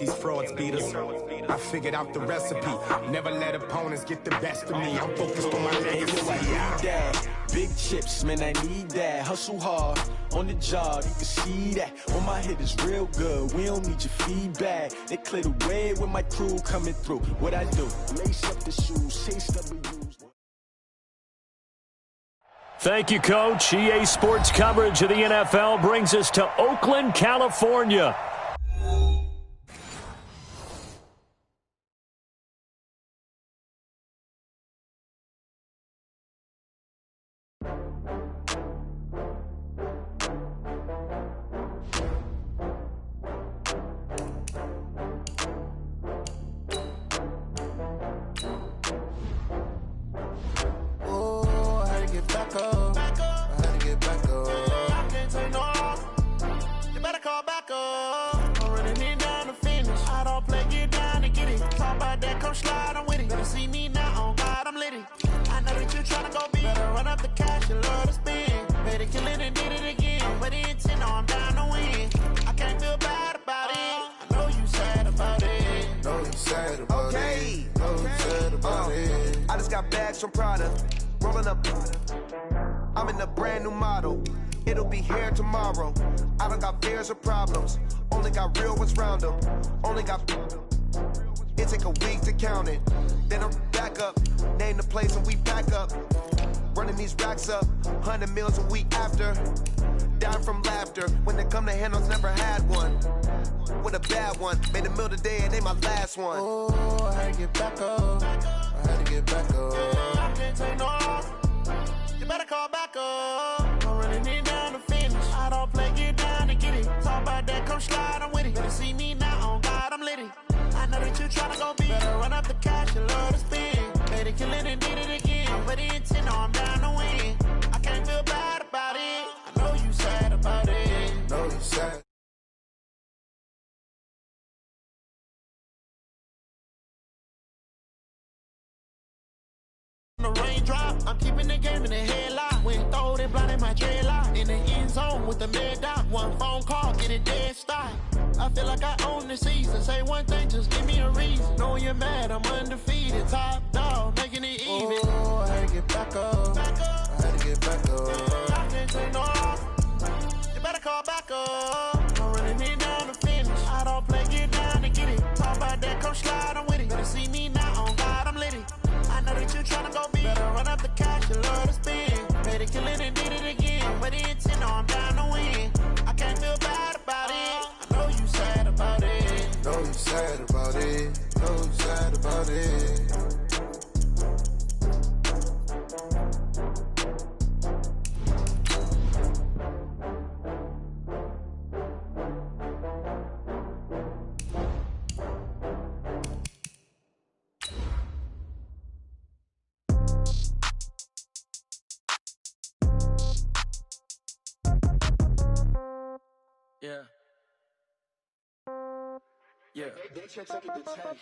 these frauds beat us. I figured out the recipe. Never let opponents get the best of me. I'm focused on my legacy. Big chips, man, I need that. Hustle hard on the job, you can see that. When my hit is real good, we don't need your feedback. They clear the way with my crew coming through. What I do, lace up the shoes, chase W's. Thank you, Coach. EA Sports coverage of the NFL brings us to Oakland, California. From Prada, rolling up. I'm in a brand new model. It'll be here tomorrow. I don't got fears or problems. Only got real ones round them. Only got. It take a week to count it. Then I'm back up. Name the place and we pack up. Running these racks up. 100 meals a week after. Down from laughter. When they come to handles, never had one. With a bad one. Made a meal today and they my last one. Oh, I had to get back up. I had to get back up. I can't take no off. You better call back up. I'm running it down to finish. I don't play, get down and get it. Talk about that, come slide, I'm with it. Better see me now, on God, I'm litty. I know that you tryna go big. Better run up the cash, you love to spin. Better kill it and did it again. But the intent, no, I'm down to win. I can't feel bad about it. I know you sad about it. Know you sad. The raindrop, I'm keeping the game in the headlock. When throw it blind in my dreadlock. In the end zone with the mad dot. One phone call, get it dead stop. I feel like I own the season. Say one thing, just give me a reason. Knowing you're mad, I'm undefeated. Top dog, making it even. Oh, I had to get back up. I had to get back up. I can't take no off. You better call back up. I'm running it down to finish. I don't play, get down to get it. Talk about that, come slide, I'm with it. Better see me now, on God, I'm litty. I know that you tryna go big. Better run up the cash, you love to spin. Better kill it and did it again. But the intent, no, I'm down to win. I can't feel bad about it. I know you sad about it. Know you sad about it. Know you sad about it. Yeah. Yeah.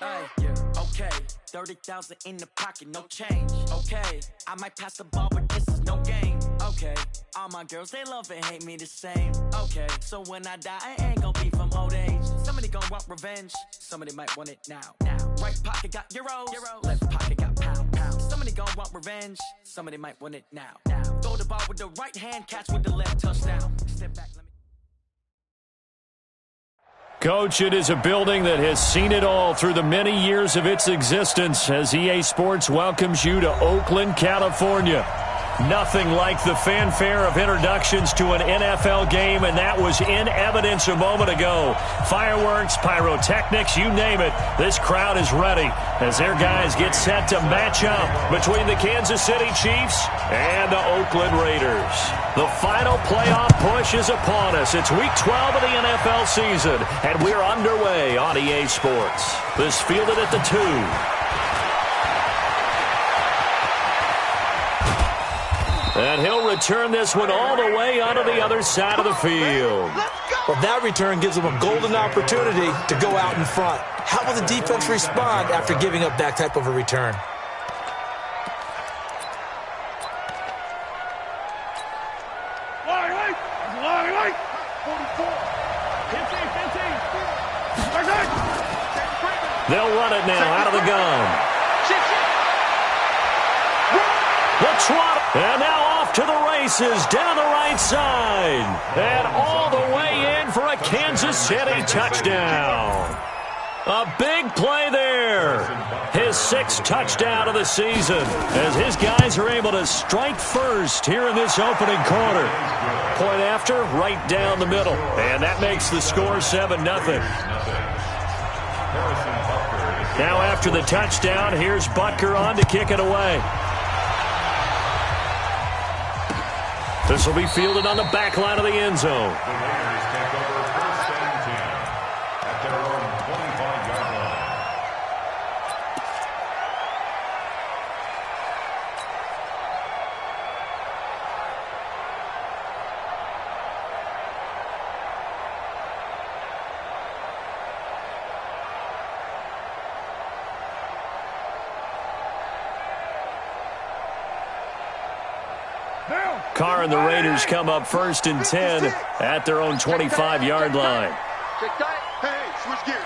Hey, yeah. Okay. 30,000 in the pocket, no change. Okay. I might pass the ball, but this is no game. Okay. All my girls, they love and hate me the same. Okay. So when I die, I ain't gonna be from old age. Somebody gonna want revenge. Somebody might want it now. Right pocket got euros. Left pocket got pound. Somebody gonna want revenge. Somebody might want it now. Throw the ball with the right hand, catch with the left, touchdown. Step back, let me. Coach, it is a building that has seen it all through the many years of its existence as EA Sports welcomes you to Oakland, California. Nothing like the fanfare of introductions to an NFL game, and that was in evidence a moment ago. Fireworks, pyrotechnics, you name it. This crowd is ready as their guys get set to match up between the Kansas City Chiefs and the Oakland Raiders. The final playoff push is upon us. It's Week 12 of the NFL season, and we're underway on EA Sports. This fielded at the 2. And he'll return this one all the way onto the other side of the field. Well, that return gives them a golden opportunity to go out in front. How will the defense respond after giving up that type of a return? They'll run it now out of the gun. The trot, and now off to the races down the right side. And all the way in for a Kansas City touchdown. A big play there. His 6th touchdown of the season as his guys are able to strike first here in this opening quarter. Point after, right down the middle. And that makes the score 7-0. Now after the touchdown, here's Butker on to kick it away. This will be fielded on the back line of the end zone. Carr and the Raiders come up 1st and 10 at their own 25-yard line. Hey, switch gears.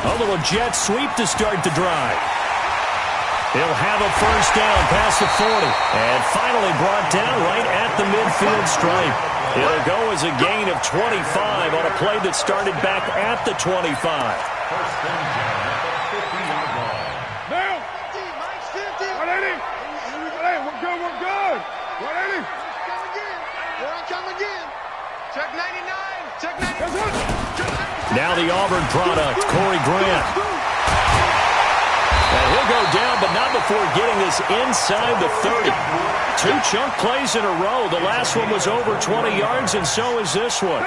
A little jet sweep to start the drive. He'll have a 1st down past the 40. And finally brought down right at the midfield stripe. It'll go as a gain of 25 on a play that started back at the 25. 1st and 10 at the 50-yard line. Now! 180! We're good! 180! Come again! Check 99! Check 99! Now the Auburn product, Corey Grant. And he'll go down, but not before getting this inside the 30. 2 chunk plays in a row. The last one was over 20 yards, and so is this one.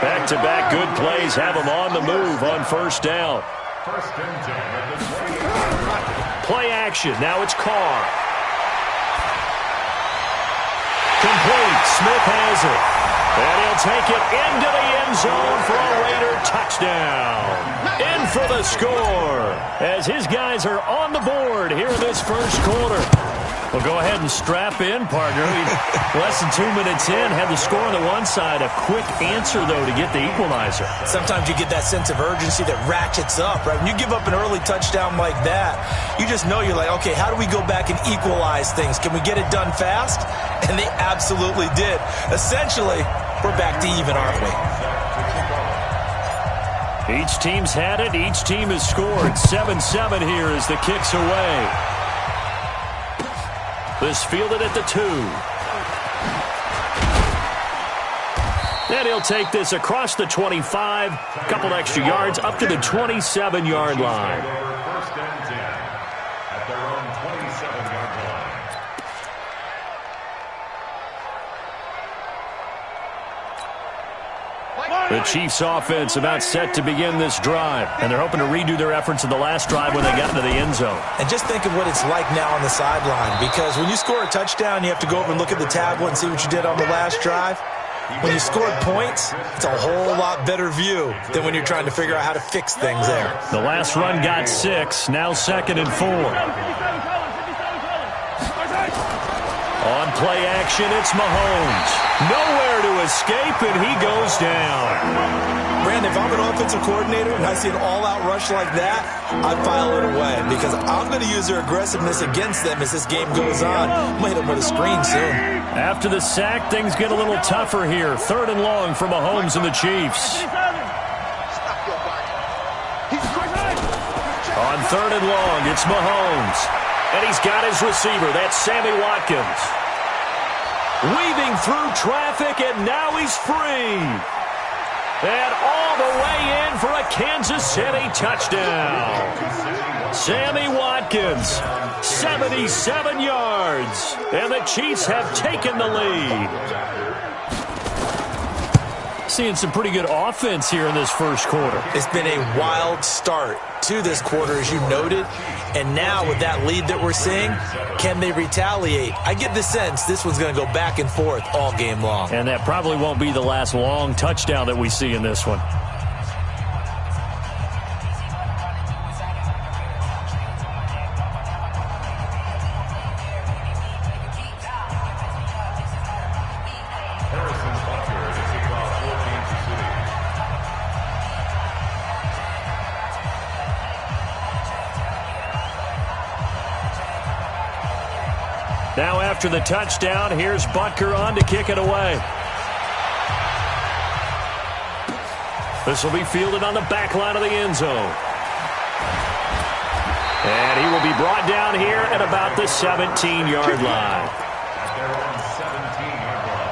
Back-to-back good plays have him on the move on 1st down. 1st and 10 at the 20-yard line. Play action. Now it's Carr. Complete. Smith has it. And he'll take it into the end zone for a Raider touchdown. In for the score as his guys are on the board here in this 1st quarter. Well, go ahead and strap in, partner. Less than 2 minutes in, had the score on the one side. A quick answer, though, to get the equalizer. Sometimes you get that sense of urgency that ratchets up, right? When you give up an early touchdown like that, you just know you're like, okay, how do we go back and equalize things? Can we get it done fast? And they absolutely did. Essentially, we're back to even, aren't we? Each team's had it. Each team has scored. 7-7 here as the kick's away. This fielded at the 2. And he'll take this across the 25. A couple extra yards up to the 27-yard line. 1st and 10 at their own 27-yard line. The Chiefs offense about set to begin this drive, and they're hoping to redo their efforts in the last drive when they got into the end zone. And just think of what it's like now on the sideline, because when you score a touchdown, you have to go over and look at the tablet and see what you did on the last drive. When you scored points, it's a whole lot better view than when you're trying to figure out how to fix things there. The last run got 6, now 2nd and 4. On play action, it's Mahomes. Nowhere to escape, and he goes down. Brandon, if I'm an offensive coordinator and I see an all-out rush like that, I file it away because I'm going to use their aggressiveness against them as this game goes on. I'm going to hit them with a screen soon. After the sack, things get a little tougher here. 3rd and long for Mahomes and the Chiefs. On 3rd and long, it's Mahomes. And he's got his receiver. That's Sammy Watkins. Weaving through traffic, and now he's free. And all the way in for a Kansas City touchdown. Sammy Watkins, 77 yards. And the Chiefs have taken the lead. Seeing some pretty good offense here in this 1st quarter. It's been a wild start to this quarter, as you noted. And now with that lead that we're seeing, can they retaliate? I get the sense this one's going to go back and forth all game long. And that probably won't be the last long touchdown that we see in this one. Now after the touchdown, here's Butker on to kick it away. This will be fielded on the back line of the end zone. And he will be brought down here at about the 17-yard line. At their own 17-yard line.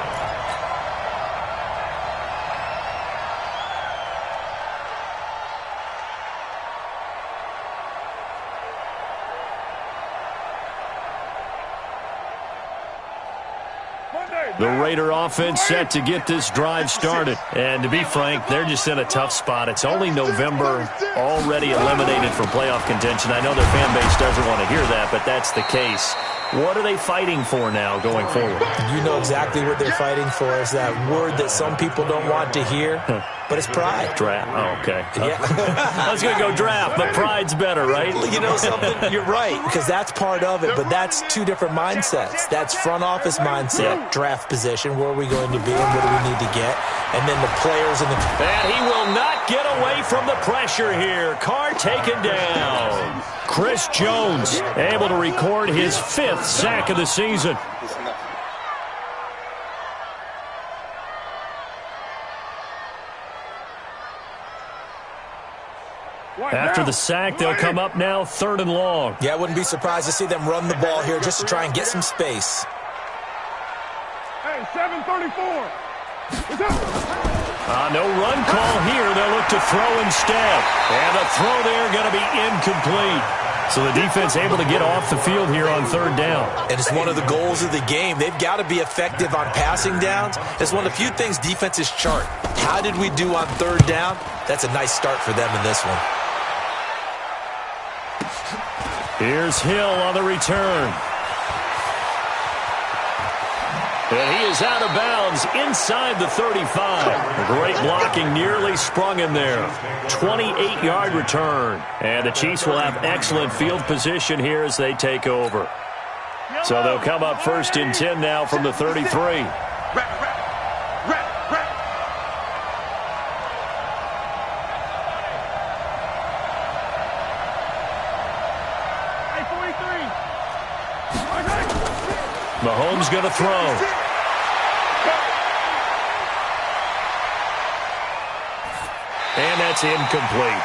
The Raider offense set to get this drive started. And to be frank, they're just in a tough spot. It's only November, already eliminated from playoff contention. I know their fan base doesn't want to hear that, but that's the case. What are they fighting for now going forward? You know exactly what they're fighting for. Is that word that some people don't want to hear, but it's pride. Draft. Oh, okay. Yeah. I was going to go draft, but pride's better, right? You know something? You're right, because that's part of it, but that's two different mindsets. That's front office mindset, draft position, where are we going to be and what do we need to get, and then the players and the... And he will not get away from the pressure here. Carr taken down. Chris Jones able to record his 5th sack of the season. After the sack, they'll come up now 3rd and long. Yeah, I wouldn't be surprised to see them run the ball here just to try and get some space. Hey, 734. No run call here. They'll look to throw instead. And the throw there going to be incomplete. So the defense able to get off the field here on 3rd down. And it's one of the goals of the game. They've got to be effective on passing downs. It's one of the few things defenses chart. How did we do on 3rd down? That's a nice start for them in this one. Here's Hill on the return. And he is out of bounds inside the 35. Great blocking, nearly sprung him there. 28-yard return. And the Chiefs will have excellent field position here as they take over. So they'll come up 1st and 10 now from the 33. Mahomes going to throw. And that's incomplete.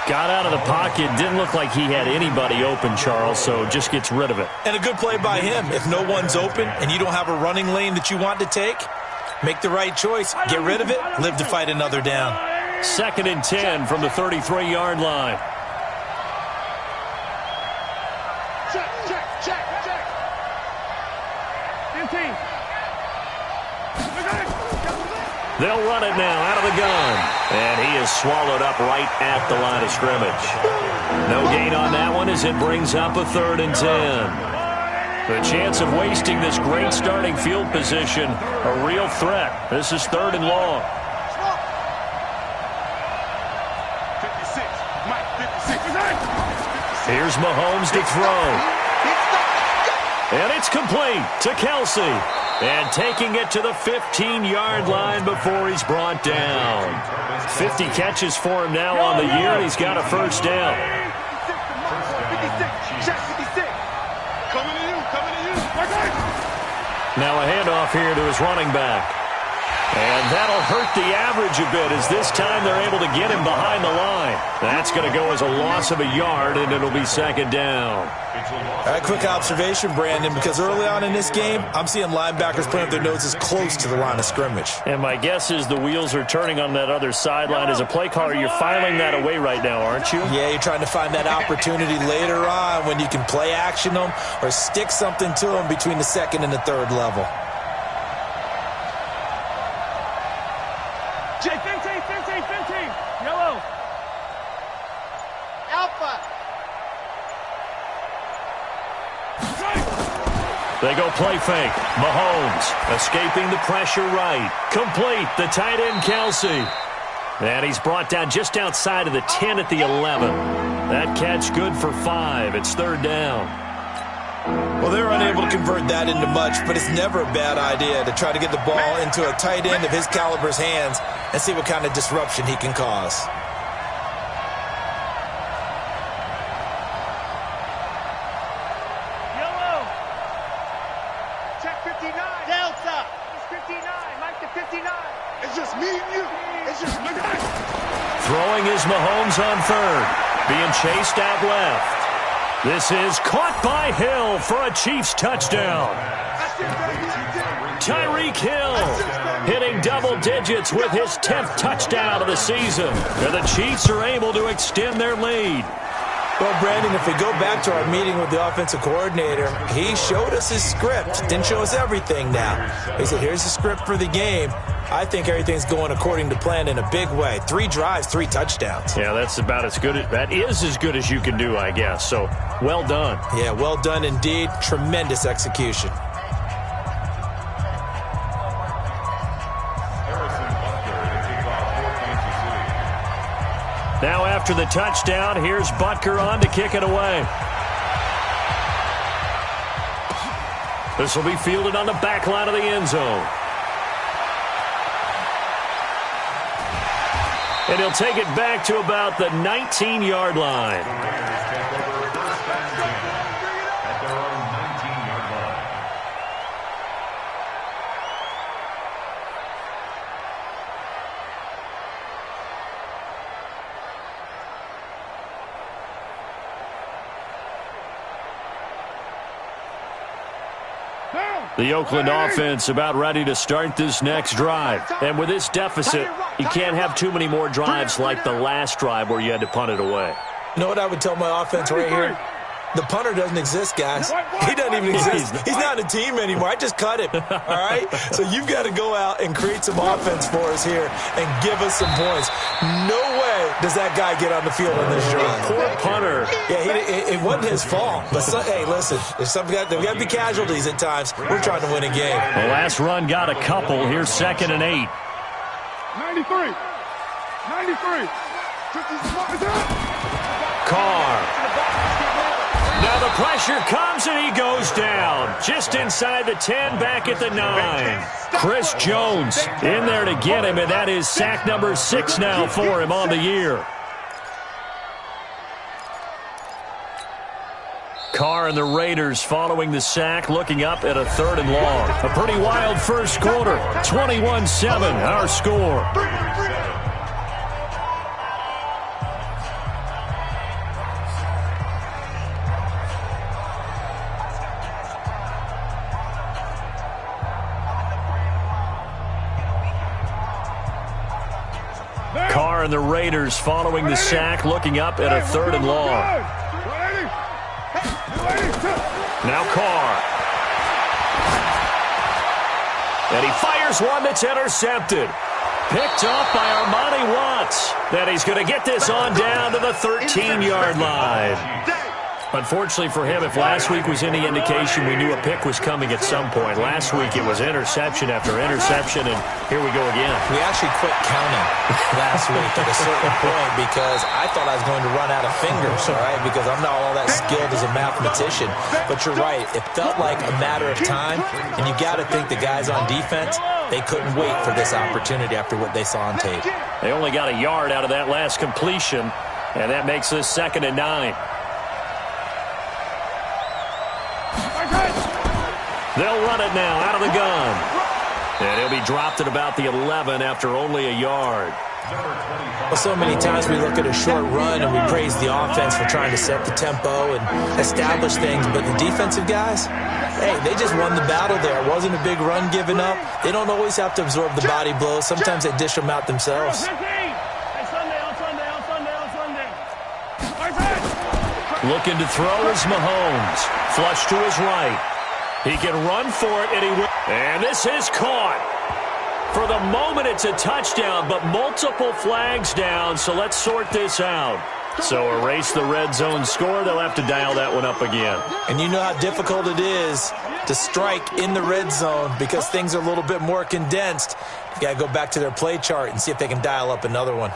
Got out of the pocket. Didn't look like he had anybody open, Charles, so just gets rid of it. And a good play by him. If no one's open and you don't have a running lane that you want to take, make the right choice. Get rid of it. Live to fight another down. 2nd and 10 from the 33-yard line. They'll run it now out of the gun. And he is swallowed up right at the line of scrimmage. No gain on that one as it brings up a 3rd and 10. The chance of wasting this great starting field position, a real threat. This is 3rd and long. 56. Mike, 56. Here's Mahomes to throw. And it's complete to Kelsey. And taking it to the 15-yard line before he's brought down. 50 catches for him now on the year, and he's got a 1st down. 56. Check 56. Coming to you. Now a handoff here to his running back. And that'll hurt the average a bit as this time they're able to get him behind the line. That's going to go as a loss of a yard, and it'll be 2nd down. All right, quick observation, Brandon, because early on in this game, I'm seeing linebackers putting up their noses close to the line of scrimmage. And my guess is the wheels are turning on that other sideline. As a play caller, you're filing that away right now, aren't you? Yeah, you're trying to find that opportunity later on when you can play action them or stick something to them between the 2nd and the 3rd level. Fifteen. Yellow. Alpha. They go play fake. Mahomes escaping the pressure right. Complete. The tight end, Kelsey. And he's brought down just outside of the 10 at the 11. That catch good for 5. It's 3rd down. Well, they're unable to convert that into much, but it's never a bad idea to try to get the ball into a tight end of his caliber's hands and see what kind of disruption he can cause. Throwing is Mahomes on third. Being chased out left. This is caught by Hill for a Chiefs touchdown. Tyreek Hill hitting double digits with his 10th touchdown of the season. And the Chiefs are able to extend their lead. Well, Brandon, if we go back to our meeting with the offensive coordinator, he showed us his script. Didn't show us everything now. He said, here's the script for the game. I think everything's going according to plan in a big way. 3 drives, 3 touchdowns. Yeah, that's about as good. That is as good as you can do, I guess. So, well done. Yeah, well done indeed. Tremendous execution. Now after the touchdown, here's Butker on to kick it away. This will be fielded on the back line of the end zone. And he'll take it back to about the 19-yard line. The Oakland offense about ready to start this next drive. And with this deficit, you can't have too many more drives like the last drive where you had to punt it away. You know what I would tell my offense right here? The punter doesn't exist, guys. He doesn't even exist. He's not a team anymore. I just cut him, all right? So you've got to go out and create some offense for us here and give us some points. No way does that guy get on the field on this drive. Poor punter. Yeah, it wasn't his fault. But, hey, listen, there's we got to be casualties at times. We're trying to win a game. The last run got a couple. Here's 2nd and 8. 93. Carr. Now the pressure comes and he goes down. Just inside the 10, back at the 9. Chris Jones in there to get him, and that is sack number 6 now for him on the year. Carr and the Raiders following the sack, looking up at a 3rd and long. A pretty wild first quarter. 21-7, our score. Carr and the Raiders following the sack, looking up at a 3rd and long. Now Carr. And he fires one that's intercepted. Picked off by Armani Watts. Then he's going to get this on down to the 13-yard line. Unfortunately for him, if last week was any indication, we knew a pick was coming at some point. Last week it was interception after interception, and here we go again. We actually quit counting last week at a certain point because I thought I was going to run out of fingers, all right, because I'm not all that skilled as a mathematician. But you're right. It felt like a matter of time, and you got to think the guys on defense, they couldn't wait for this opportunity after what they saw on tape. They only got a yard out of that last completion, and that makes this 2nd and 9. They'll run it now out of the gun. And he'll be dropped at about the 11 after only a yard. Well, so many times we look at a short run and we praise the offense for trying to set the tempo and establish things. But the defensive guys, hey, they just won the battle there. It wasn't a big run given up. They don't always have to absorb the body blows. Sometimes they dish them out themselves. Looking to throw is Mahomes. Flush to his right. He can run for it, and he will. And this is caught. For the moment, it's a touchdown, but multiple flags down, so let's sort this out. So erase the red zone score. They'll have to dial that one up again. And you know how difficult it is to strike in the red zone because things are a little bit more condensed. You got to go back to their play chart and see if they can dial up another one.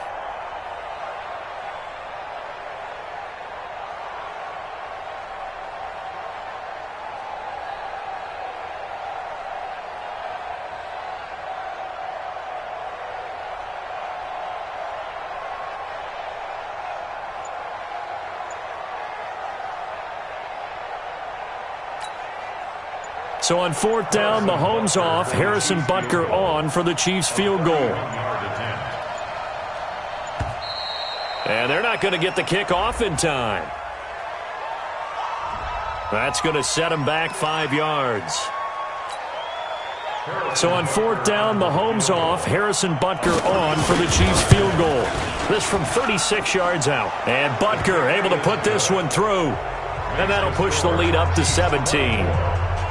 So on 4th down, Mahomes off, Harrison Butker on for the Chiefs field goal. And they're not going to get the kick off in time. That's going to set them back 5 yards. So on 4th down, Mahomes off. Harrison Butker on for the Chiefs field goal. This from 36 yards out. And Butker able to put this one through. And that'll push the lead up to 17.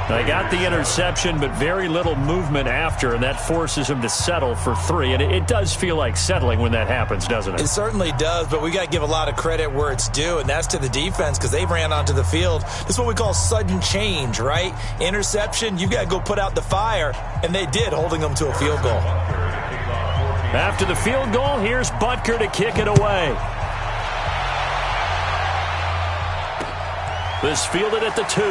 They got the interception, but very little movement after, and that forces him to settle for 3. And it does feel like settling when that happens, doesn't it? It certainly does, but we got to give a lot of credit where it's due, and that's to the defense because they ran onto the field. This is what we call sudden change, right? Interception, you got to go put out the fire, and they did, holding them to a field goal. After the field goal, here's Butker to kick it away. This fielded at the 2.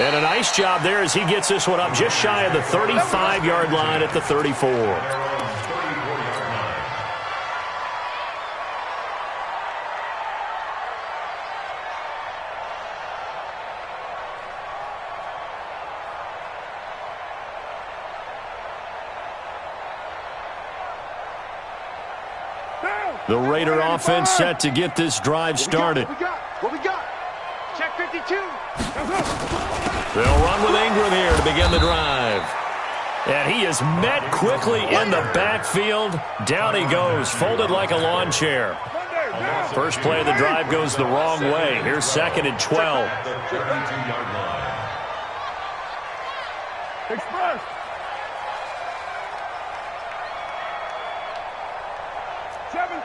And a nice job there as he gets this one up just shy of the 35-yard line at the 34. The Raider offense set to get this drive started. What we got? Check 52. They'll run with Ingram here to begin the drive. And he is met quickly in the backfield. Down he goes, folded like a lawn chair. First play of the drive goes the wrong way. Here's 2nd and 12. Express.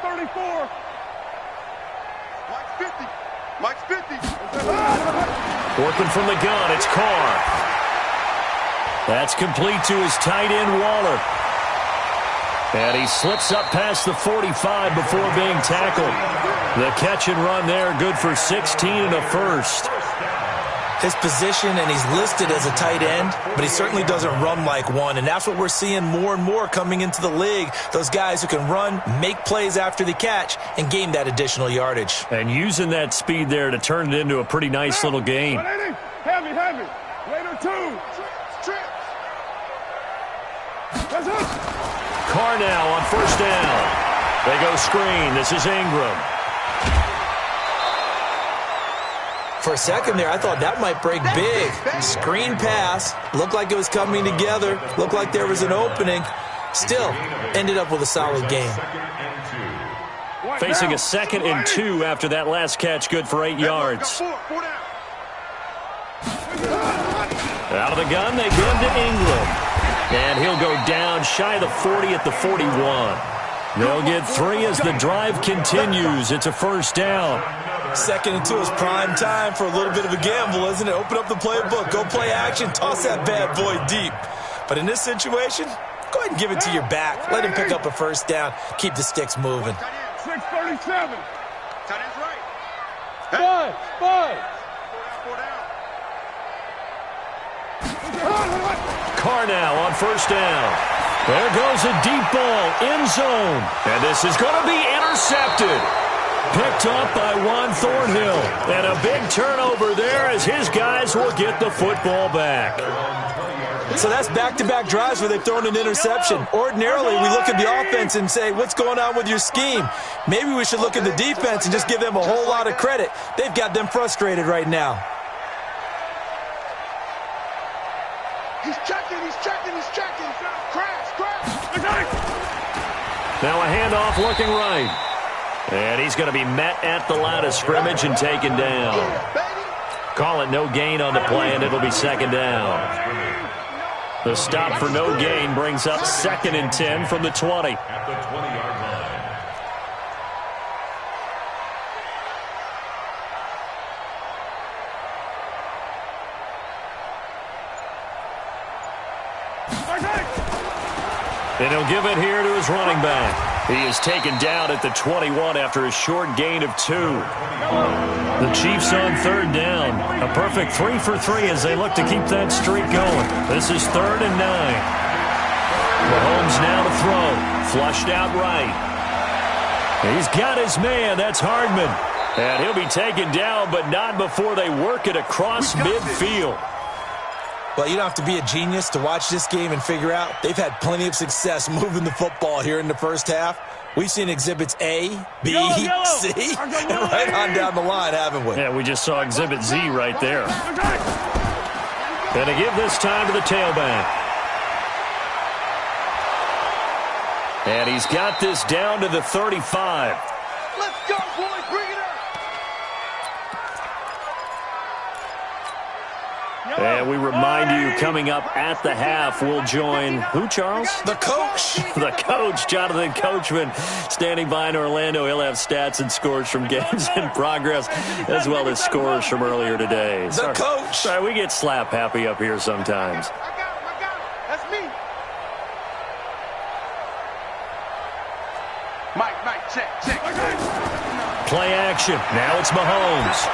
.34. Mike's 50. Working from the gun, it's Carr. That's complete to his tight end, Waller. And he slips up past the 45 before being tackled. The catch and run there, good for 16 and a first. His position, and he's listed as a tight end, but he certainly doesn't run like one, and that's what we're seeing more and more coming into the league. Those guys who can run, make plays after the catch, and gain that additional yardage. And using that speed there to turn it into a pretty nice little game. Heavy. Later 2. Carr now on 1st down. They go screen. This is Ingram. For a second there, I thought that might break big. Screen pass. Looked like it was coming together. Looked like there was an opening. Still, ended up with a solid game. Facing a 2nd and 2 after that last catch, good for 8 yards. Out of the gun, they give him to Ingram. And he'll go down shy of the 40 at the 41. They'll get 3 as the drive continues. It's a 1st down. 2nd and 2 is prime time for a little bit of a gamble, isn't it? Open up the playbook, go play action, toss that bad boy deep. But in this situation, go ahead and give it to your back. Let him pick up a 1st down. Keep the sticks moving. 637. Tight end's right. 5. Carr now on 1st down. There goes a deep ball, end zone. And this is going to be intercepted. Picked up by Juan Thornhill. And a big turnover there as his guys will get the football back. So that's back-to-back drives where they've thrown an interception. Ordinarily, we look at the offense and say, what's going on with your scheme? Maybe we should look at the defense and just give them a whole lot of credit. They've got them frustrated right now. He's checking. Crash. Now a handoff looking right. And he's going to be met at the line of scrimmage and taken down. Call it no gain on the play, and it'll be 2nd down. The stop for no gain brings up 2nd and 10 from the 20. At the 20-yard line. And he'll give it here to his running back. He is taken down at the 21 after a short gain of 2. The Chiefs on 3rd down. A perfect 3 for 3 as they look to keep that streak going. This is 3rd and 9. Mahomes now to throw. Flushed out right. He's got his man. That's Hardman. And he'll be taken down, but not before they work it across midfield. Well, you don't have to be a genius to watch this game and figure out they've had plenty of success moving the football here in the first half. We've seen exhibits A, B, C, and right on down the line, haven't we? Yeah, we just saw exhibit Z right there. Going to give this time to the tailback. And he's got this down to the 35. Let's go, boys. Bring it up. And we remind you, coming up at the half, we'll join who, Charles? The coach. The coach, Jonathan Coachman, standing by in Orlando. He'll have stats and scores from games in progress, as well as scores from earlier today. The coach. Sorry, we get slap happy up here sometimes. I got him. That's me. Mike, check. Play action. Now it's Mahomes.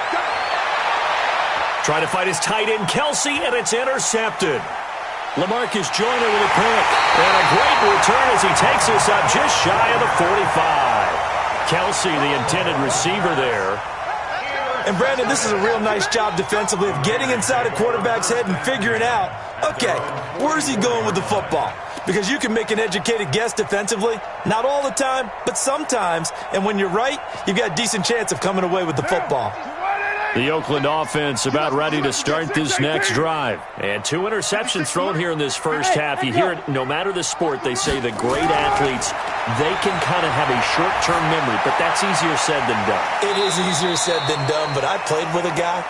Trying to fight his tight end, Kelsey, and it's intercepted. LaMarcus Joyner with a pick. And a great return as he takes us up just shy of the 45. Kelsey, the intended receiver there. And, Brandon, this is a real nice job defensively of getting inside a quarterback's head and figuring out, okay, where's he going with the football? Because you can make an educated guess defensively. Not all the time, but sometimes. And when you're right, you've got a decent chance of coming away with the football. The Oakland offense about ready to start this next drive. And 2 interceptions thrown here in this first half. You hear it, no matter the sport, they say the great athletes, they can kind of have a short-term memory, but that's easier said than done. It is easier said than done, but I played with a guy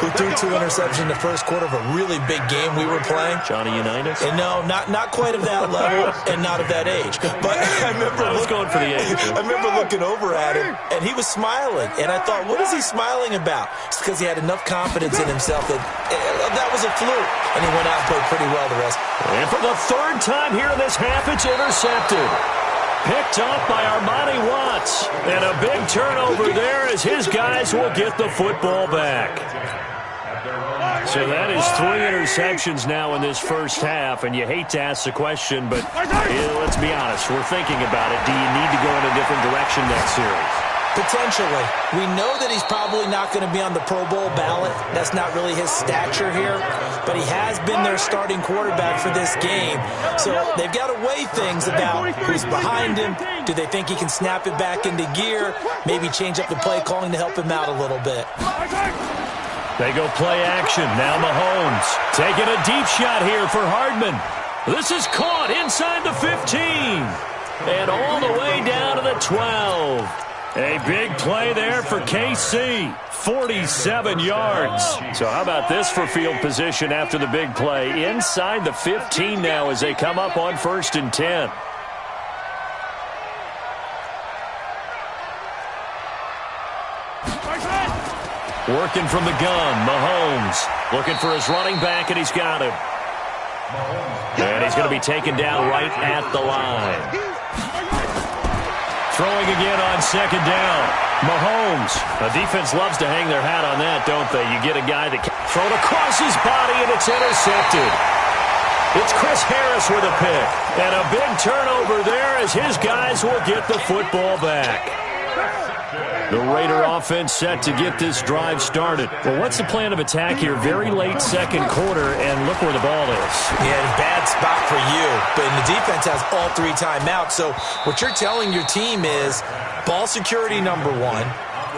who threw 2 interceptions in the first quarter of a really big game we were playing. Johnny Unitas? And no, not quite of that level and not of that age. But I remember going for the age. I remember looking over at him, and he was smiling. And I thought, what is he smiling about? It's because he had enough confidence in himself that that was a fluke. And he went out and played pretty well the rest. And for the 3rd time here in this half, it's intercepted. Picked off by Armani Watts. And a big turnover there as his guys will get the football back. So that is 3 interceptions now in this first half. And you hate to ask the question, but let's be honest. We're thinking about it. Do you need to go in a different direction next series? Potentially. We know that he's probably not going to be on the Pro Bowl ballot. That's not really his stature here. But he has been their starting quarterback for this game. So they've got to weigh things about who's behind him. Do they think he can snap it back into gear? Maybe change up the play calling to help him out a little bit. They go play action. Now Mahomes taking a deep shot here for Hardman. This is caught inside the 15. And all the way down to the 12. A big play there for KC, 47 yards. So how about this for field position after the big play? Inside the 15 now as they come up on 1st and 10. Working from the gun, Mahomes looking for his running back, and he's got him. And he's going to be taken down right at the line. Throwing again on 2nd down. Mahomes. The defense loves to hang their hat on that, don't they? You get a guy that can throw it across his body, and it's intercepted. It's Chris Harris with a pick. And a big turnover there as his guys will get the football back. The Raider offense set to get this drive started. Well, what's the plan of attack here? Very late 2nd quarter, and look where the ball is. Yeah, bad spot for you. But the defense has all 3 timeouts. So what you're telling your team is ball security number 1.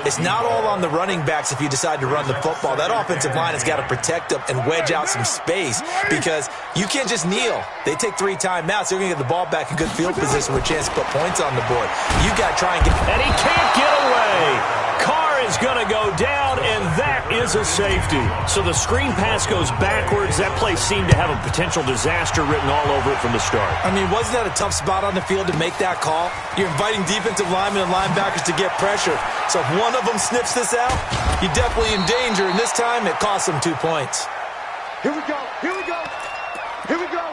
It's not all on the running backs if you decide to run the football. That offensive line has got to protect them and wedge out some space because you can't just kneel. They take 3 timeouts. They're going to get the ball back in good field position with a chance to put points on the board. You got to try and get... And he can't get away. Carr is going to go down, and that is a safety. So the screen pass goes backwards. That play seemed to have a potential disaster written all over it from the start. I mean, wasn't that a tough spot on the field to make that call? You're inviting defensive linemen and linebackers to get pressure. So if one of them sniffs this out, you're definitely in danger. And this time, it costs them 2 points. Here we go. Here we go. Here we go.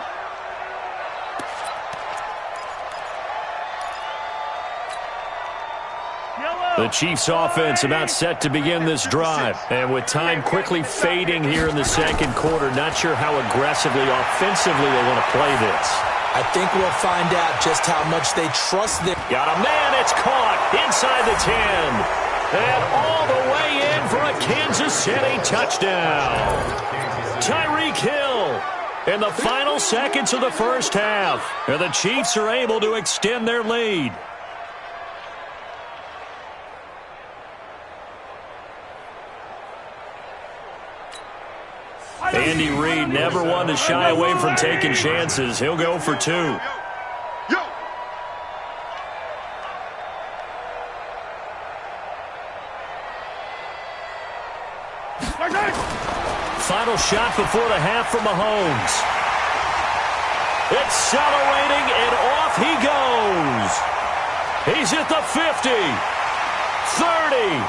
The Chiefs offense about set to begin this drive. And with time quickly fading here in the 2nd quarter, not sure how aggressively, offensively they want to play this. I think we'll find out just how much they trust their... Got a man, it's caught inside the 10. And all the way in for a Kansas City touchdown. Tyreek Hill in the final seconds of the first half. And the Chiefs are able to extend their lead. Andy Reid never one to shy away from taking chances. He'll go for 2. Final shot before the half from Mahomes. Accelerating, and off he goes. He's at the 50, 30,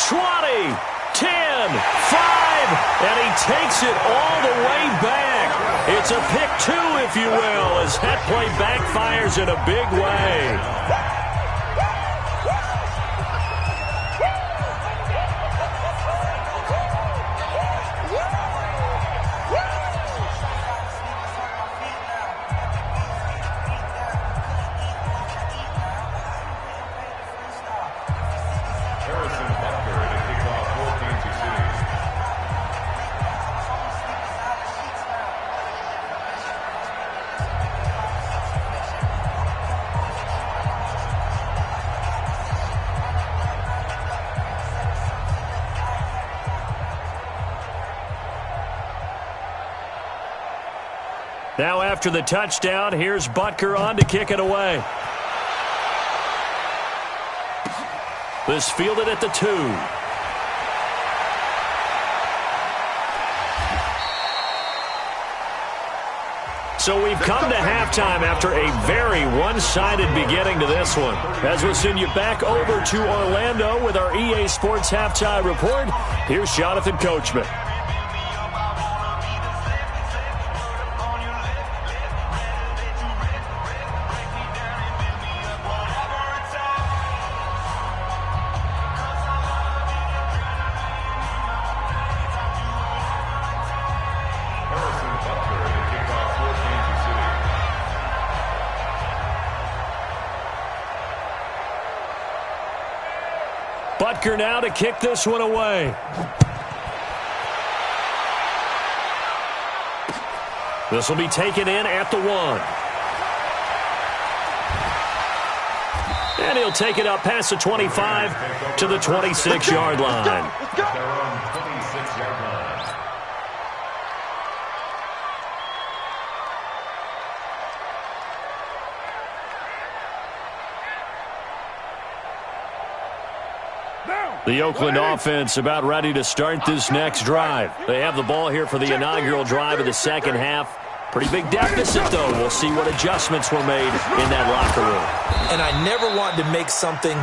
20, 10, 5, and he takes it all the way back. It's a pick 2, if you will, as that play backfires in a big way. Now after the touchdown, here's Butker on to kick it away. This fielded at the 2. So we've come to halftime after a very one-sided beginning to this one. As we'll send you back over to Orlando with our EA Sports Halftime Report, here's Jonathan Coachman. Butker now to kick this one away. This will be taken in at the 1. And he'll take it up past the 25 to the 26-yard line. The Oakland offense about ready to start this next drive. They have the ball here for the inaugural drive of the second half. Pretty big deficit, though. We'll see what adjustments were made in that locker room. And I never wanted to make something...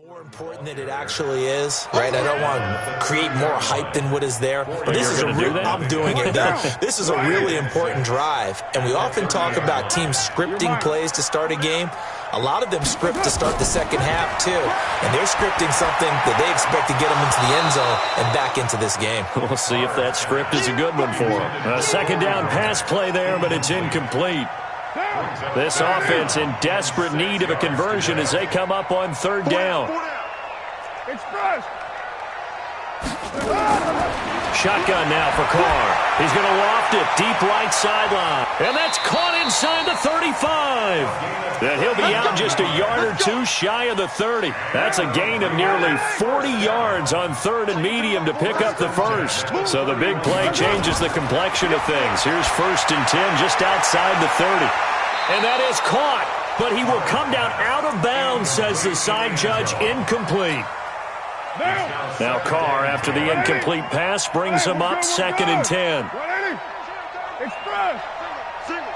More important than it actually is, right? I don't want to create more hype than what is there. But this is I'm doing it now. This is a really important drive, and we often talk about teams scripting plays to start a game. A lot of them script to start the second half too, and they're scripting something that they expect to get them into the end zone and back into this game. We'll see if that script is a good one for them. A second down pass play there, but it's incomplete. This offense in desperate need of a conversion as they come up on third down. Shotgun now for Carr. He's going to loft it deep right sideline. And that's caught inside the 35. And he'll be out just a yard or two shy of the 30. That's a gain of nearly 40 yards on 3rd and medium to pick up the first. So the big play changes the complexion of things. Here's 1st and 10 just outside the 30. And that is caught. But he will come down out of bounds, says the side judge. Incomplete. Now Carr, after the incomplete pass, brings him up 2nd and 10. Express. Single.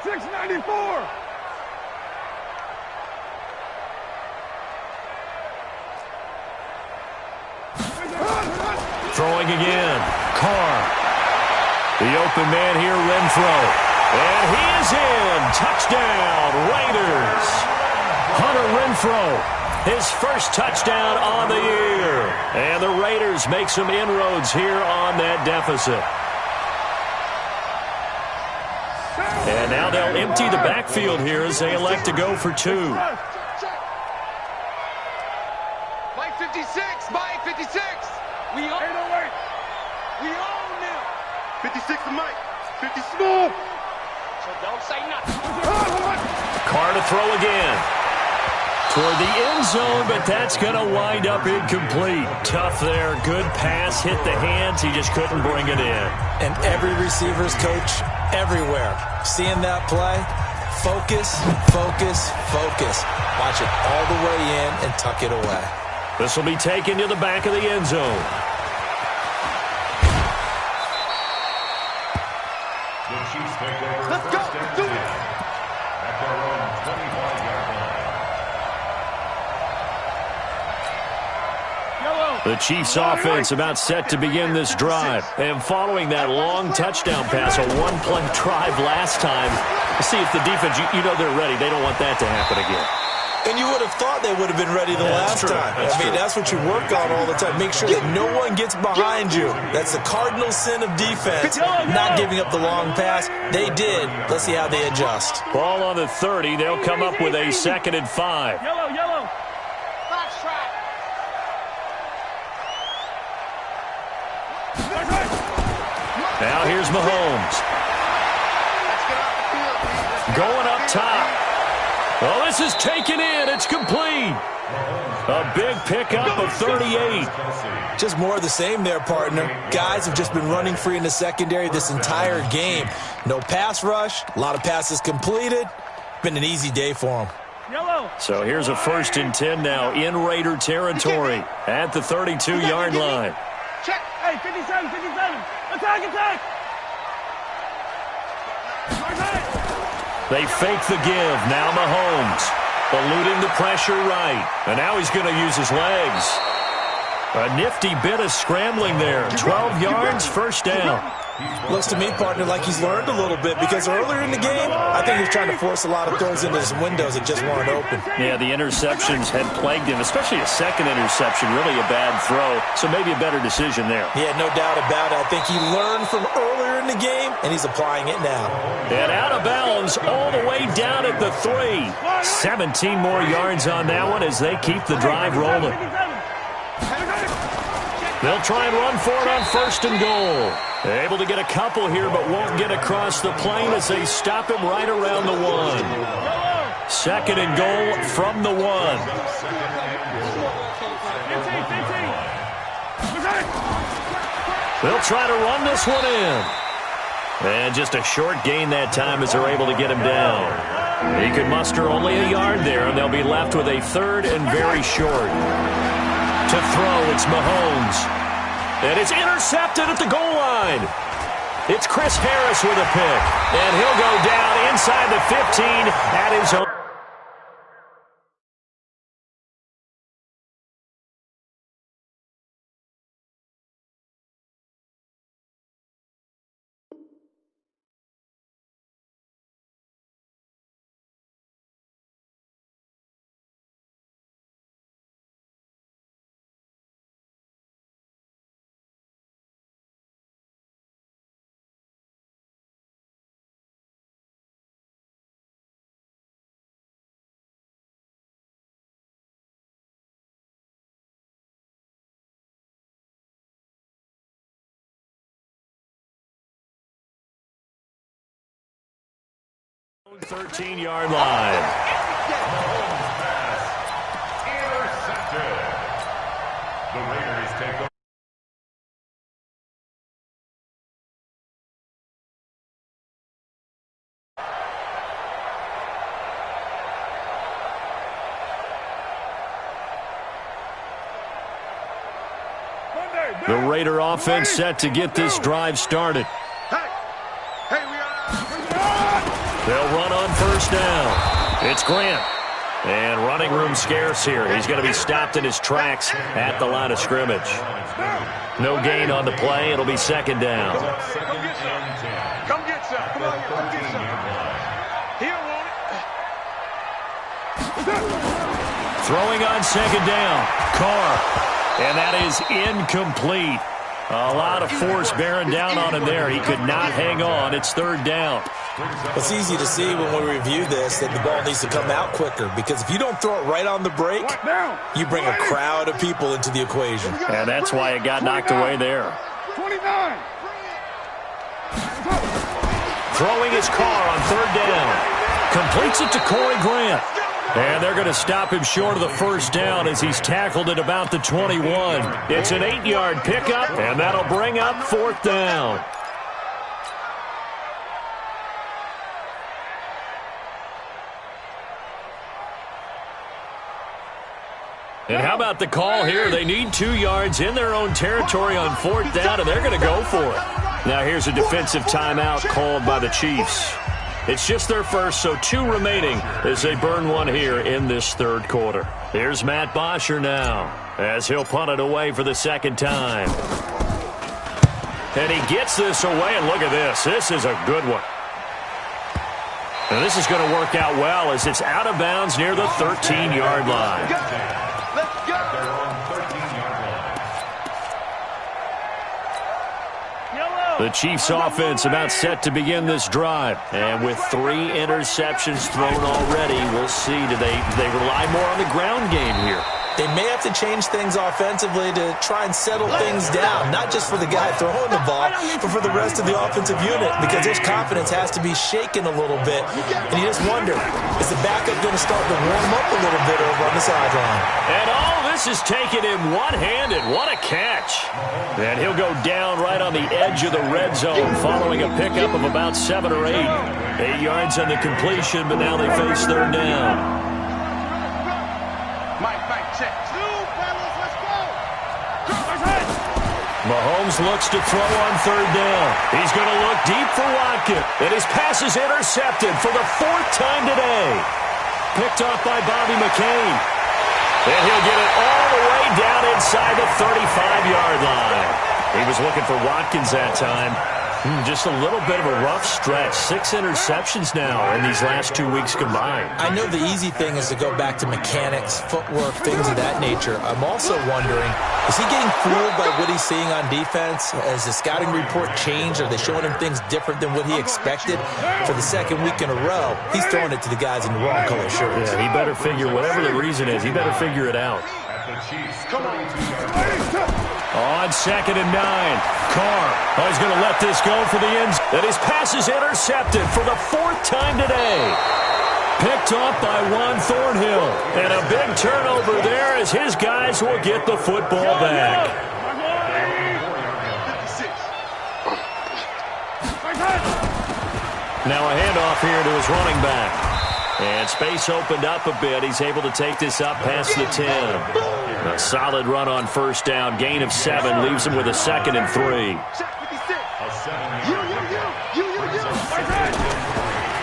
694. Throwing again. Carr. The open man here, Renfro. And he is in. Touchdown, Raiders. Hunter Renfro, his first touchdown on the year. And the Raiders make some inroads here on that deficit. And now they'll empty the backfield here as they elect to go for 2. Mike 56, Mike 56. We own. 808. We own now. 56 to Mike. 50 small. So don't say nothing. Carr to throw again. Toward the end zone, but that's going to wind up incomplete. Tough there. Good pass. Hit the hands. He just couldn't bring it in. And every receiver's coach everywhere. Seeing that play, focus. Watch it all the way in and tuck it away. This will be taken to the back of the end zone. The Chiefs take over. Let's go. Do it. At their own 25-yard line. The Chiefs offense about set to begin this drive. And following that long touchdown pass, a one-play drive last time, see if the defense, you know they're ready. They don't want that to happen again. And you would have thought they would have been ready the last time. That's what you work on all the time. Make sure that no one gets behind you. That's the cardinal sin of defense, not giving up the long pass. They did. Let's see how they adjust. Ball on the 30. They'll come up with a 2nd and 5. Yellow. Fox track. Now here's Mahomes. Going up top. Well, this is taken in. It's complete. A big pickup of 38. Just more of the same there, partner. Guys have just been running free in the secondary this entire game. No pass rush. A lot of passes completed. Been an easy day for them. So here's a 1st and 10 now in Raider territory at the 32-yard line. Check. Hey, 57. Attack. They fake the give. Now Mahomes eluding the pressure right. And now he's going to use his legs. A nifty bit of scrambling there. 12 yards, 1st down. Looks to me, partner, like he's learned a little bit because earlier in the game, I think he was trying to force a lot of throws into some windows that just weren't open. Yeah, the interceptions had plagued him, especially a second interception, really a bad throw. So maybe a better decision there. Yeah, no doubt about it. I think he learned from earlier in the game, and he's applying it now. And out of bounds all the way down at the 3. 17 more yards on that one as they keep the drive rolling. They'll try and run for it on 1st and goal. Able to get a couple here, but won't get across the plane as they stop him right around the 1. 2nd and goal from the 1. They'll try to run this one in. And just a short gain that time as they're able to get him down. He could muster only a yard there, and they'll be left with a 3rd and very short. To throw, it's Mahomes. And it's intercepted at the goal line. It's Chris Harris with a pick. And he'll go down inside the 15 at his own. 13-yard line. Intercepted. The Raiders take over. The Raider offense set to get this drive started. They'll run on first down. It's Grant. And running room scarce here. He's going to be stopped in his tracks at the line of scrimmage. No gain on the play. It'll be second down. Come get some. Come on here. Come get some. He'll want it. Throwing on second down. Carr. And that is incomplete. A lot of force bearing down on him there. He could not hang on. It's third down. It's easy to see when we review this that the ball needs to come out quicker, because if you don't throw it right on the break, you bring a crowd of people into the equation. And that's why it got knocked away there. 29. Throwing his Carr on third down. Completes it to Corey Grant. And they're going to stop him short of the first down as he's tackled at about the 21. It's an 8-yard pickup, and that'll bring up fourth down. And how about the call here? They need 2 yards in their own territory on fourth down, and they're going to go for it. Now here's a defensive timeout called by the Chiefs. It's just their first, so 2 remaining as they burn one here in this third quarter. Here's Matt Bosher now as he'll punt it away for the second time. And he gets this away, and look at this. This is a good one. And this is going to work out well as it's out of bounds near the 13-yard line. Let's go. The Chiefs offense about set to begin this drive. And with 3 interceptions thrown already, we'll see. Do they rely more on the ground game here? They may have to change things offensively to try and settle things down, not just for the guy throwing the ball, but for the rest of the offensive unit, because his confidence has to be shaken a little bit. And you just wonder, is the backup going to start to warm up a little bit over on the sideline? And all this is taken in one-handed. What a catch. And he'll go down right on the edge of the red zone following a pickup of about 7 or 8. 8 yards on the completion, but now they face third down. Check. 2, fellas, let's go. Mahomes looks to throw on third down. He's going to look deep for Watkins. And his pass is intercepted for the 4th time today. Picked off by Bobby McCain. And he'll get it all the way down inside the 35-yard line. He was looking for Watkins that time. Just a little bit of a rough stretch. 6 interceptions now in these last 2 weeks combined. I know the easy thing is to go back to mechanics, footwork, things of that nature. I'm also wondering, is he getting fooled by what he's seeing on defense? Has the scouting report changed? Are they showing him things different than what he expected? For the 2nd week in a row, he's throwing it to the guys in the wrong color shirts. Yeah, he better figure, whatever the reason is, he better figure it out. On 2nd and 9, Carr is going to let this go for the end. And his pass is intercepted for the 4th time today. Picked off by Juan Thornhill. And a big turnover there as his guys will get the football back. Now a handoff here to his running back. And space opened up a bit. He's able to take this up past the 10. A solid run on first down. Gain of 7 leaves him with a 2nd and 3.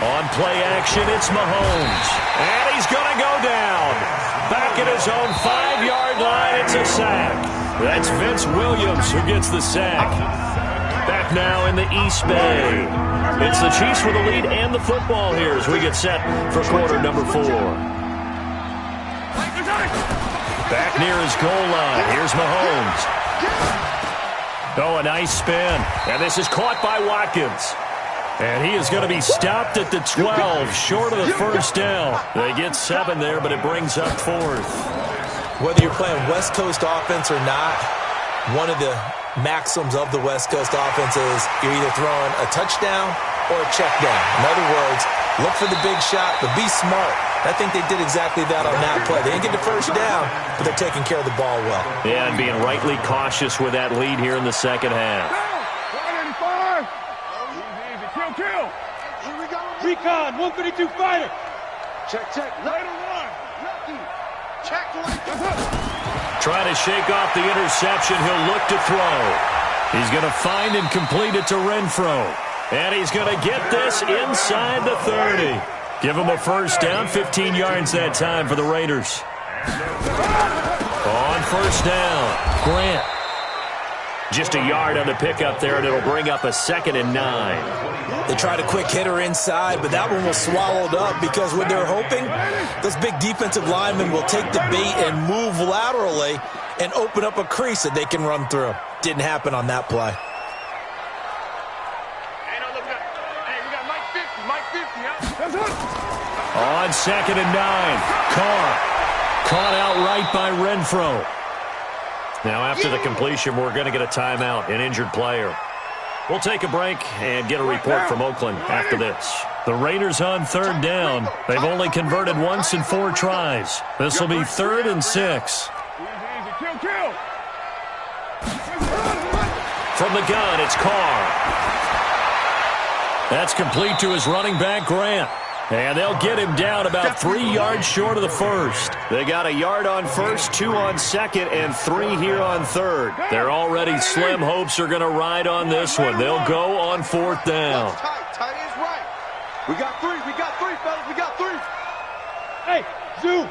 On play action, it's Mahomes. And he's going to go down. Back at his own 5-yard line, it's a sack. That's Vince Williams who gets the sack. Back now in the East Bay. It's the Chiefs with the lead and the football here as we get set for quarter number 4. Back near his goal line. Here's Mahomes. Oh, a nice spin. And this is caught by Watkins. And he is going to be stopped at the 12, short of the first down. They get 7 there, but it brings up 4th. Whether you're playing West Coast offense or not, one of the maxims of the West Coast offense is you're either throwing a touchdown or a check down. In other words, Look for the big shot, but be smart. I think they did exactly that on that play. They didn't get the first down, but they're taking care of the ball well. Yeah, and being rightly cautious with that lead here in the second half. Kill. Here we go. Recon, 152 fighter. Check. Later one. Lefty. Check. Trying to shake off the interception. He'll look to throw. He's going to find and complete it to Renfro. And he's going to get this inside the 30. Give him a first down, 15 yards that time for the Raiders. On first down, Grant. Just a yard on the pickup there, and it'll bring up a 2nd and 9. They tried a quick hitter inside, but that one was swallowed up because what they're hoping, those big defensive linemen will take the bait and move laterally and open up a crease that they can run through. Didn't happen on that play. On 2nd and 9, Carr caught outright by Renfro. Now after the completion, we're going to get a timeout, an injured player. We'll take a break and get a report from Oakland after this. The Raiders on 3rd down. They've only converted once in 4 tries. This will be 3rd and 6. From the gun, it's Carr. That's complete to his running back, Grant. And they'll get him down about 3 yards short of the first. They got a yard on first, 2 on second, and 3 here on third. They're already slim hopes are going to ride on this one. They'll go on 4th down. Tight is right. We got 3, fellas. We got 3. Hey, zoom.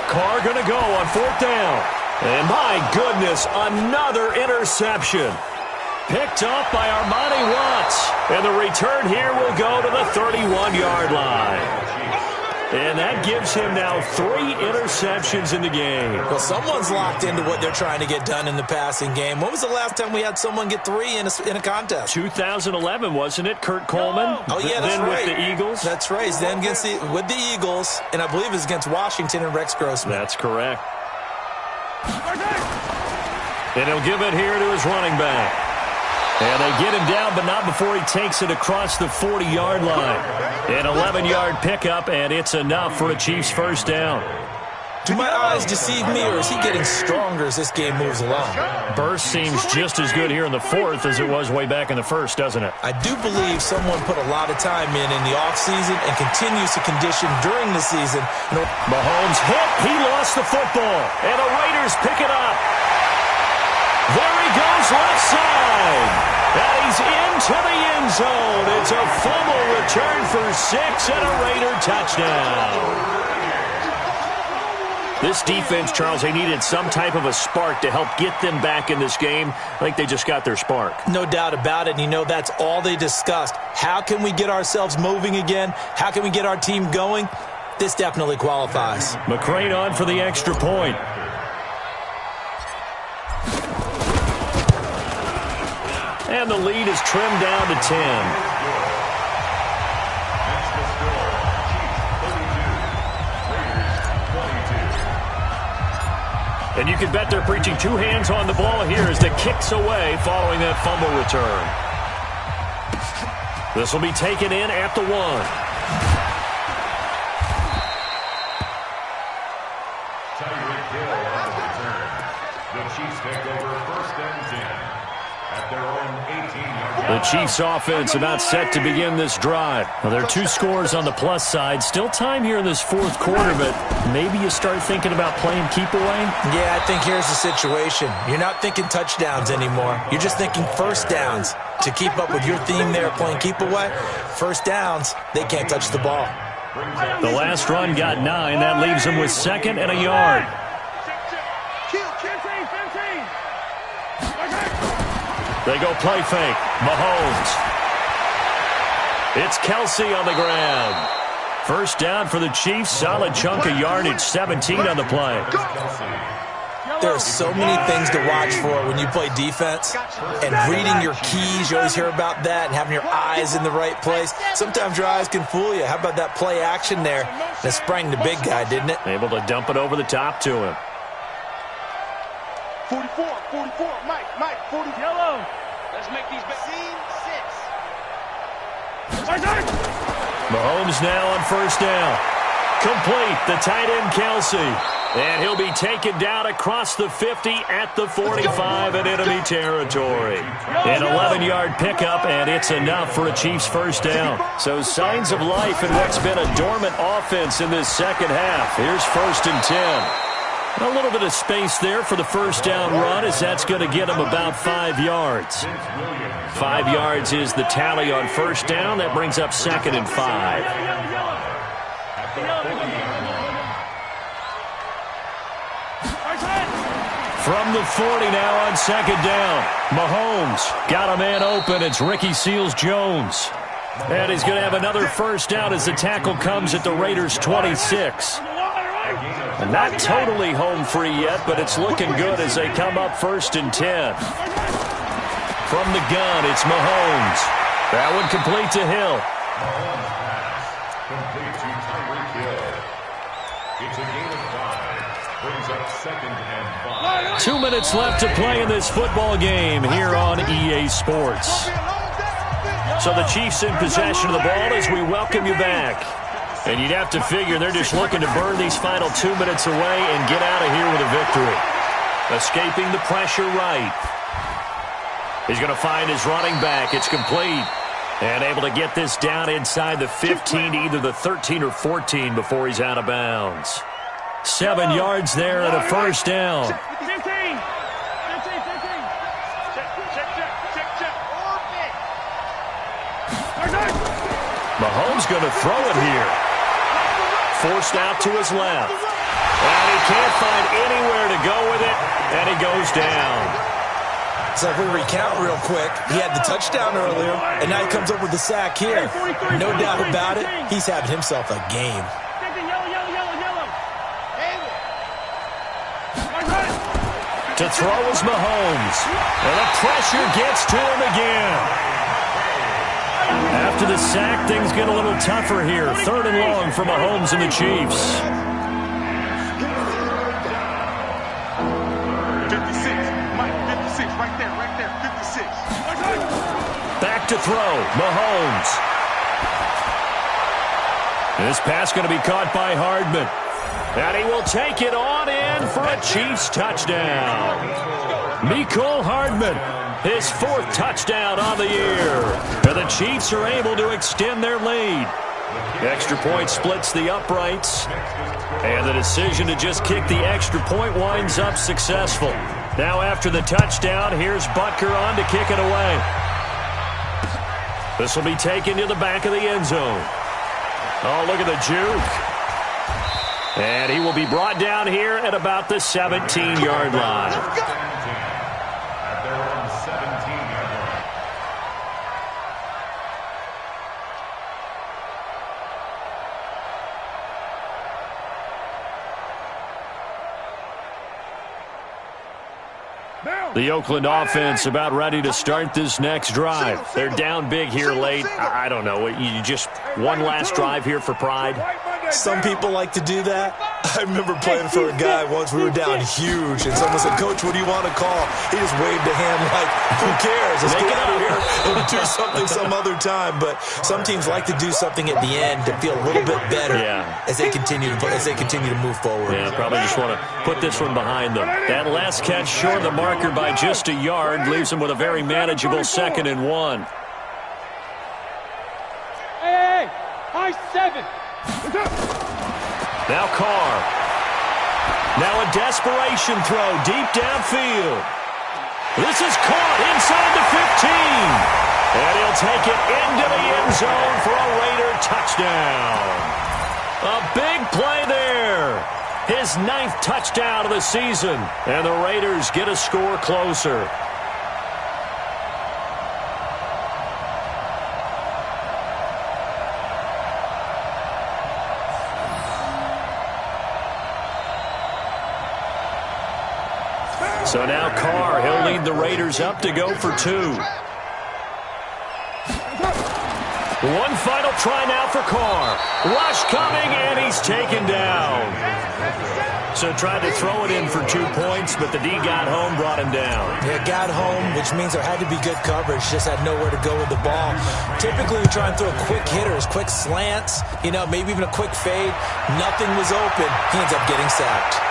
Carr going to go on 4th down. And my goodness, another interception. Picked up by Armani Watts. And the return here will go to the 31-yard line. And that gives him now 3 interceptions in the game. Well, someone's locked into what they're trying to get done in the passing game. When was the last time we had someone get 3 in a contest? 2011, wasn't it? Kurt Coleman? Oh, yeah, that's then right. With the Eagles? That's right. Then with the Eagles, and I believe it's against Washington and Rex Grossman. That's correct. And he'll give it here to his running back. And they get him down, but not before he takes it across the 40-yard line. An 11-yard pickup, and it's enough for a Chiefs first down. Do my eyes deceive me, or is he getting stronger as this game moves along? Burst seems just as good here in the 4th as it was way back in the 1st, doesn't it? I do believe someone put a lot of time in the offseason and continues to condition during the season. Mahomes hit. He lost the football, and the Raiders pick it up. There he goes left side. And he's into the end zone. It's a fumble return for 6 and a Raider touchdown. This defense, Charles, they needed some type of a spark to help get them back in this game. I think they just got their spark. No doubt about it. And you know that's all they discussed. How can we get ourselves moving again? How can we get our team going? This definitely qualifies. McCrane on for the extra point. And the lead is trimmed down to 10. And you can bet they're preaching 2 hands on the ball here as the kick's away following that fumble return. This will be taken in at the 1. Tyreek Hill on the return. The Chiefs take over 1st and 10 at their own 18-yard line. The Chiefs offense about set to begin this drive. Well, there are 2 scores on the plus side. Still time here in this 4th quarter, but maybe you start thinking about playing keep away? Yeah, I think here's the situation. You're not thinking touchdowns anymore. You're just thinking first downs. To keep up with your theme there, playing keep away, first downs, they can't touch the ball. The last run got 9. That leaves them with 2nd and a yard. They go play fake. Mahomes. It's Kelsey on the ground. First down for the Chiefs. Solid chunk of yardage. 17 on the play. There are so many things to watch for when you play defense. And reading your keys, you always hear about that, and having your eyes in the right place. Sometimes your eyes can fool you. How about that play action there? That sprang the big guy, didn't it? Able to dump it over the top to him. 44, Mike, 40. Yellow. Let's make these bets. Scene 6. Mahomes now on first down. Complete, the tight end Kelsey. And he'll be taken down across the 50 at the 45 in enemy territory. An 11-yard pickup, and it's enough for a Chiefs first down. So signs of life in what's been a dormant offense in this second half. Here's 1st and 10. A little bit of space there for the first down run, as that's going to get him about 5 yards. 5 yards is the tally on first down. That brings up 2nd and 5. From the 40 now on 2nd down. Mahomes got a man open. It's Ricky Seals-Jones. And he's going to have another first down as the tackle comes at the Raiders' 26. And not totally home free yet, but it's looking good as they come up 1st and 10. From the gun, it's Mahomes. That one complete to Hill. Mahomes pass. Complete to Tyreek Hill. It's a gain of 5. Brings up 2nd and 5. 2 minutes left to play in this football game here on EA Sports. So the Chiefs in possession of the ball as we welcome you back. And you'd have to figure they're just looking to burn these final 2 minutes away and get out of here with a victory. Escaping the pressure right. He's going to find his running back. It's complete. And able to get this down inside the 15 to either the 13 or 14 before he's out of bounds. 7 yards there and a first down. 15. 15. 15. Check. Mahomes going to throw it here. Forced out to his left. And he can't find anywhere to go with it, and he goes down. So if we recount real quick, he had the touchdown earlier, and now he comes up with the sack here. No doubt about it, he's having himself a game. To throw is Mahomes. And the pressure gets to him again. After the sack, things get a little tougher here. 3rd and long for Mahomes and the Chiefs. 56. Mike, 56. Right there. 56. Back to throw. Mahomes. This pass going to be caught by Hardman. And he will take it on in for a Chiefs touchdown. Mecole Hardman, his 4th touchdown on the year. And the Chiefs are able to extend their lead. Extra point splits the uprights. And the decision to just kick the extra point winds up successful. Now after the touchdown, here's Butker on to kick it away. This will be taken to the back of the end zone. Oh, look at the juke. And he will be brought down here at about the 17-yard line. At their own 17-yard line. The Oakland offense about ready to start this next drive. They're down big here late. I don't know. You just one last drive here for pride? Some people like to do that. I remember playing for a guy once. We were down huge, and someone said, "Coach, what do you want to call?" He just waved a hand like, "Who cares? Let's get out of here and do something some other time." But some teams like to do something at the end to feel a little bit better as they continue to move forward. Yeah, probably just want to put this one behind them. That last catch short of the marker by just a yard leaves them with a very manageable 2nd and 1. Hey, high 7. Now Carr. Now a desperation throw deep downfield. This is caught inside the 15. And he'll take it into the end zone for a Raider touchdown. A big play there. His 9th touchdown of the season. And the Raiders get a score closer. So now Carr, he'll lead the Raiders up to go for 2. One final try now for Carr. Rush coming, and he's taken down. So tried to throw it in for 2 points, but the D got home, brought him down. Yeah, got home, which means there had to be good coverage. Just had nowhere to go with the ball. Typically, we try and throw quick hitters, quick slants, maybe even a quick fade. Nothing was open. He ends up getting sacked.